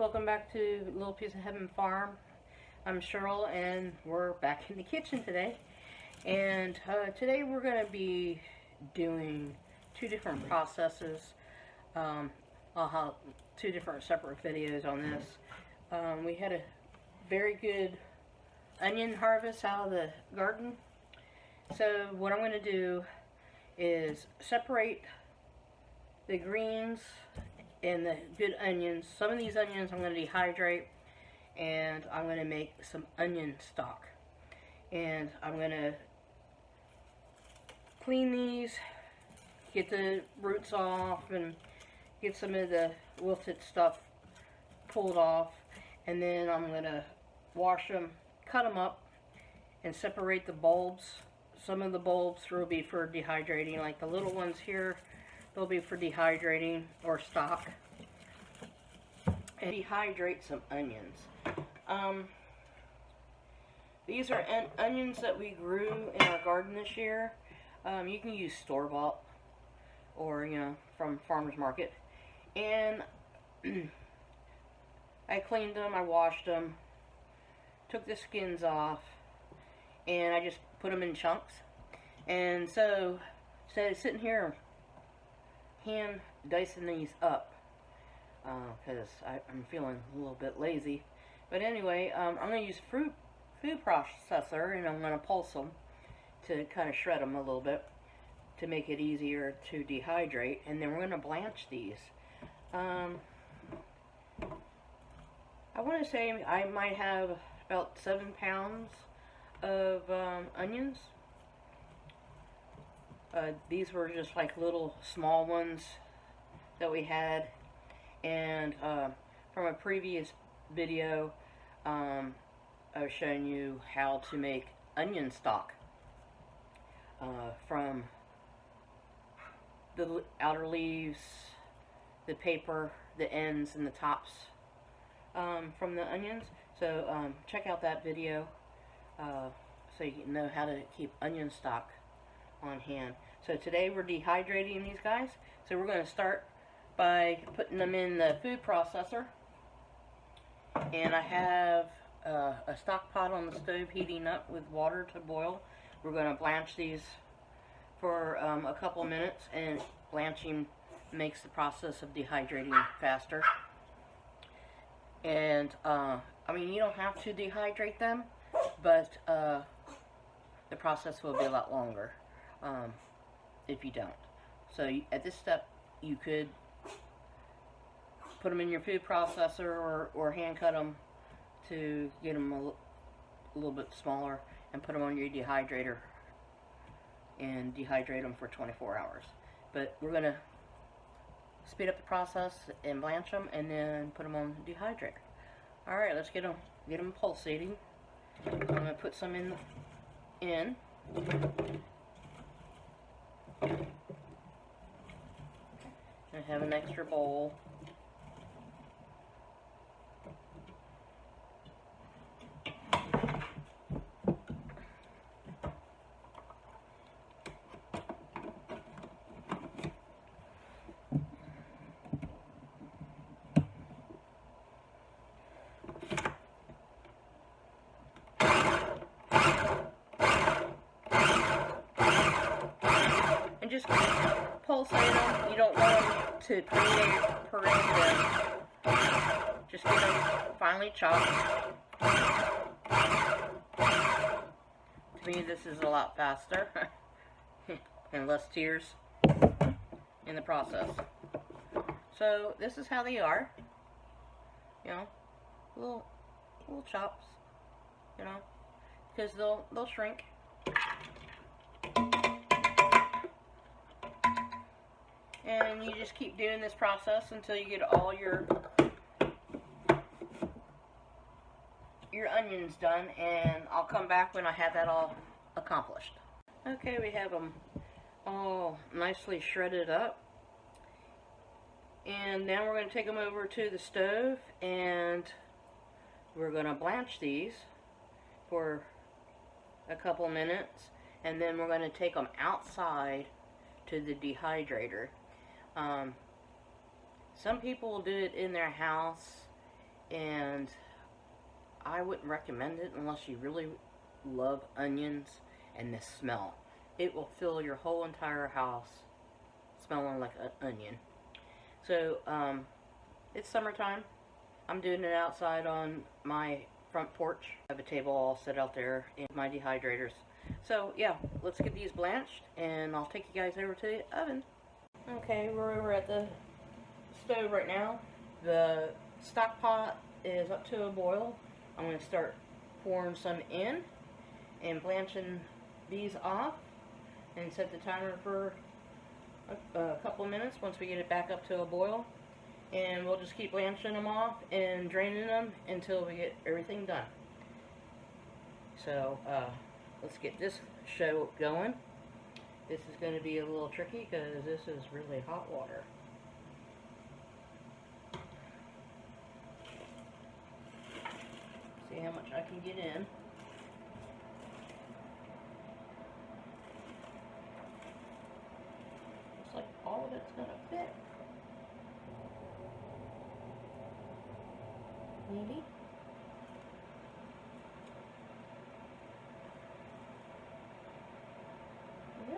welcome back to Little Piece of Heaven Farm. I'm Cheryl and we're back in the kitchen today. And today we're going to be doing two different processes. I'll have two different separate videos on this. We had a very good onion harvest out of the garden. So what I'm going to do is separate the greens and the good onions. Some of these onions I'm going to dehydrate, and I'm going to make some onion stock. And I'm going to clean these, get the roots off, and get some of the wilted stuff pulled off. And then I'm going to wash them, cut them up, and separate the bulbs. Some of the bulbs will be for dehydrating, like the little ones here. They'll be for dehydrating or stock. And dehydrate some onions. These are onions that we grew in our garden this year. You can use store-bought or, from farmer's market. And I cleaned them, I washed them, took the skins off, and I just put them in chunks. And so, instead of sitting here hand dicing these up, because I'm feeling a little bit lazy. But anyway, I'm going to use food processor, and I'm going to pulse them to kind of shred them a little bit to make it easier to dehydrate. And then we're going to blanch these. I want to say I might have about 7 pounds of onions. These were just like little small ones that we had, and from a previous video I was showing you how to make onion stock from the outer leaves, the paper, the ends, and the tops from the onions. So check out that video so you can know how to keep onion stock on hand. So today we're dehydrating these guys. So we're going to start by putting them in the food processor. And I have a stock pot on the stove heating up with water to boil. We're going to blanch these for a couple of minutes, and blanching makes the process of dehydrating faster. And I mean, you don't have to dehydrate them, but the process will be a lot longer if you don't. So at this step, you could put them in your food processor or hand cut them to get them a little bit smaller, and put them on your dehydrator and dehydrate them for 24 hours. But we're going to speed up the process and blanch them, and then put them on the dehydrator. Alright, let's get them pulsating. I'm going to put some in. I have an extra bowl. And just pulsate them. You don't want them to parade them. Just get them finely chopped. To me, this is a lot faster and less tears in the process. So this is how they are. Little chops. Because they'll shrink. And you just keep doing this process until you get all your onions done, and I'll come back when I have that all accomplished. Okay, we have them all nicely shredded up, and now we're going to take them over to the stove, and we're going to blanch these for a couple minutes, and then we're going to take them outside to the dehydrator. Some people will do it in their house, and I wouldn't recommend it unless you really love onions and the smell. It will fill your whole entire house smelling like an onion. So, it's summertime. I'm doing it outside on my front porch. I have a table all set out there and my dehydrators. So, yeah, let's get these blanched, and I'll take you guys over to the oven. Okay, we're over at the stove right now. The stock pot is up to a boil. I'm going to start pouring some in and blanching these off and set the timer for a couple of minutes once we get it back up to a boil. And we'll just keep blanching them off and draining them until we get everything done. So, let's get this show going. This is going to be a little tricky because this is really hot water. See how much I can get in. Looks like all of it's going to fit. Maybe. Yeah.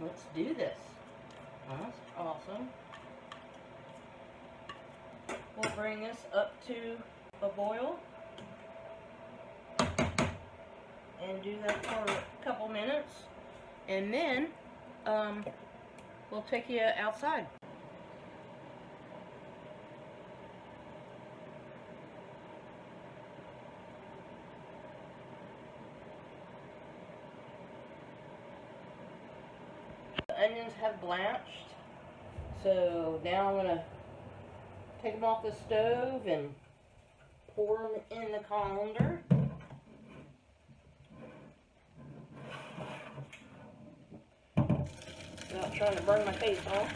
Let's do this. That's awesome. We'll bring this up to a boil and do that for a couple minutes, and then we'll take you outside. The onions have blanched, so now I'm going to take them off the stove and pour them in the colander. Without trying to burn my face off.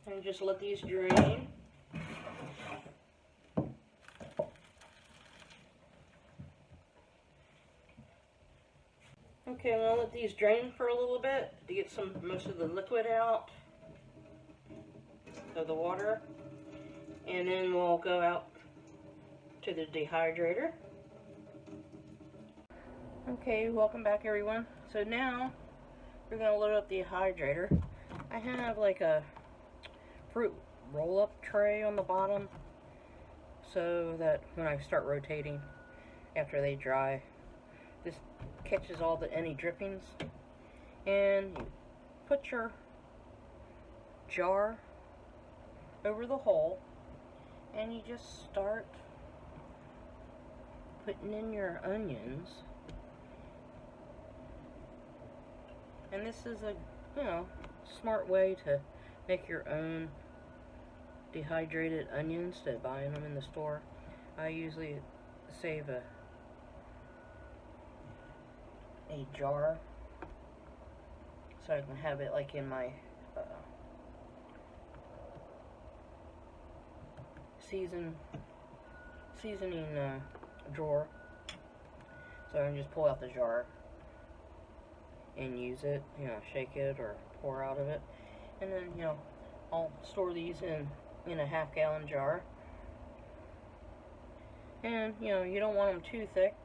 And just let these drain. Okay, I'm going to let these drain for a little bit to get most of the liquid out of the water. And then we'll go out to the dehydrator. Okay, welcome back everyone. So now we're going to load up the dehydrator. I have like a fruit roll-up tray on the bottom so that when I start rotating after they dry, this catches any drippings. And you put your jar over the hole and you just start putting in your onions. And this is a, smart way to make your own dehydrated onions than buying them in the store. I usually save a jar so I can have it like in my seasoning drawer, so I can just pull out the jar and use it, shake it or pour out of it, and then I'll store these in a half-gallon jar. And you don't want them too thick.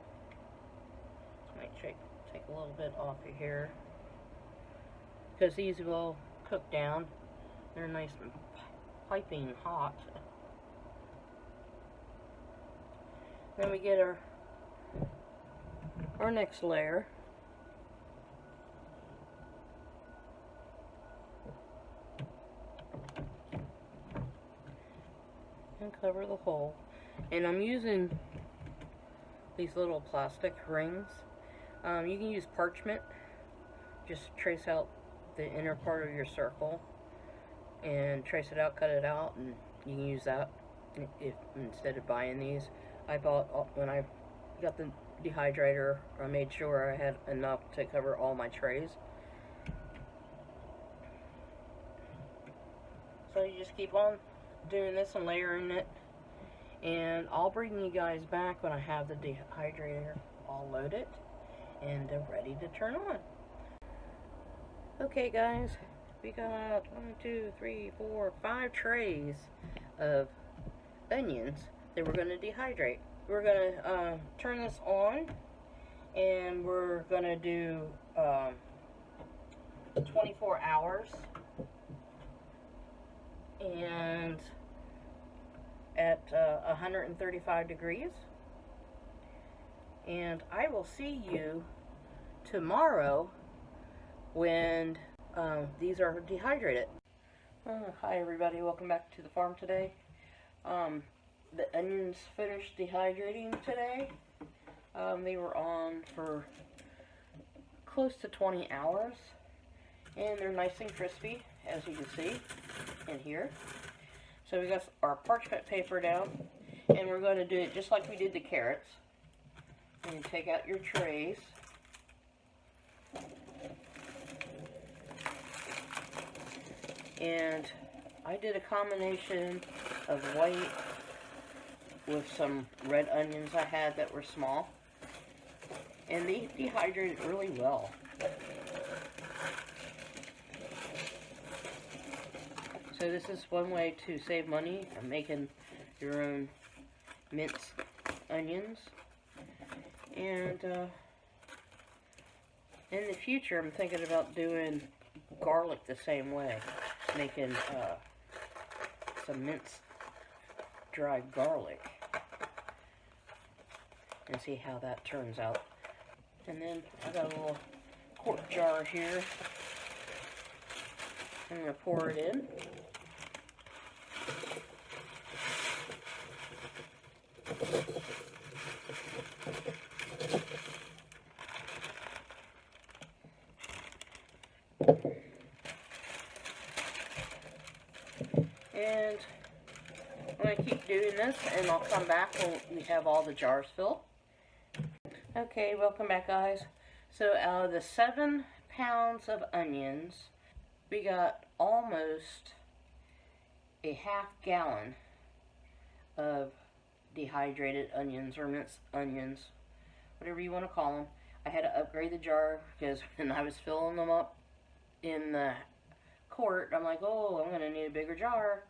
Might take a little bit off of here because these will cook down. They're nice and piping hot. Then we get our next layer. And cover the hole. And I'm using these little plastic rings. You can use parchment. Just trace out the inner part of your circle and trace it out, cut it out, and you can use that if instead of buying these. I bought, when I got the dehydrator, I made sure I had enough to cover all my trays. So you just keep on doing this and layering it, and I'll bring you guys back when I have the dehydrator all loaded and ready to turn on. Okay guys, we got 5 trays of onions that we're going to dehydrate. We're going to turn this on, and we're going to do 24 hours and at 135 degrees. And I will see you tomorrow when these are dehydrated. Hi everybody, welcome back to the farm today. The onions finished dehydrating today. They were on for close to 20 hours, and they're nice and crispy, as you can see in here. So we got our parchment paper down, and we're going to do it just like we did the carrots. And take out your trays. And I did a combination of white with some red onions I had that were small, and they dehydrated really well. So this is one way to save money. I'm making your own minced onions, and in the future I'm thinking about doing garlic the same way, making some minced dried garlic, and see how that turns out. And then I got a little quart jar here. I'm going to pour it in. And I'm going to keep doing this, and I'll come back when we have all the jars filled. Okay, welcome back guys. So out of the 7 pounds of onions, we got almost a half-gallon of dehydrated onions, or minced onions, whatever you want to call them. I had to upgrade the jar because when I was filling them up in the quart, I'm like, oh, I'm going to need a bigger jar.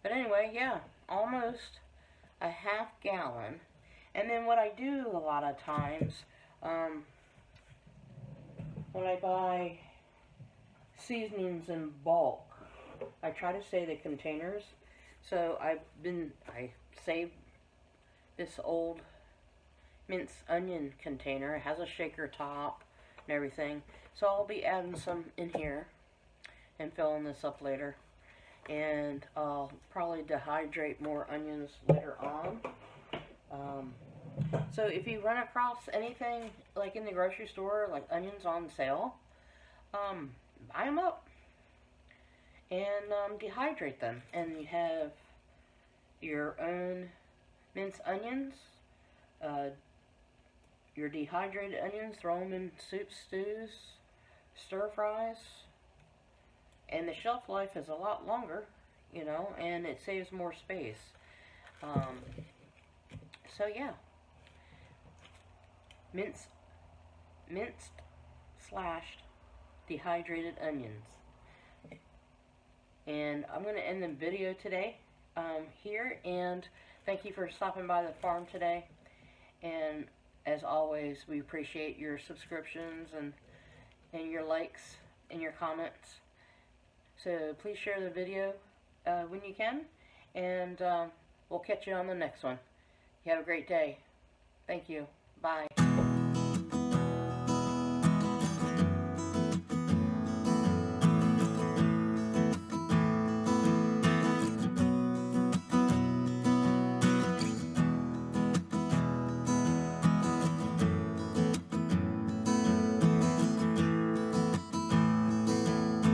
But anyway, yeah, almost a half-gallon. And then what I do a lot of times, when I buy seasonings in bulk, I try to save the containers. So I saved this old minced onion container. It has a shaker top and everything. So I'll be adding some in here and filling this up later. And I'll probably dehydrate more onions later on. So if you run across anything like in the grocery store, like onions on sale, buy them up and dehydrate them. And you have your own minced onions, your dehydrated onions, throw them in soups, stews, stir fries, and the shelf life is a lot longer, you know, and it saves more space. So yeah, minced slashed dehydrated onions. And I'm going to end the video today here, and thank you for stopping by the farm today. And as always, we appreciate your subscriptions and your likes and your comments. So please share the video when you can, and we'll catch you on the next one. You have a great day. Thank you. Bye.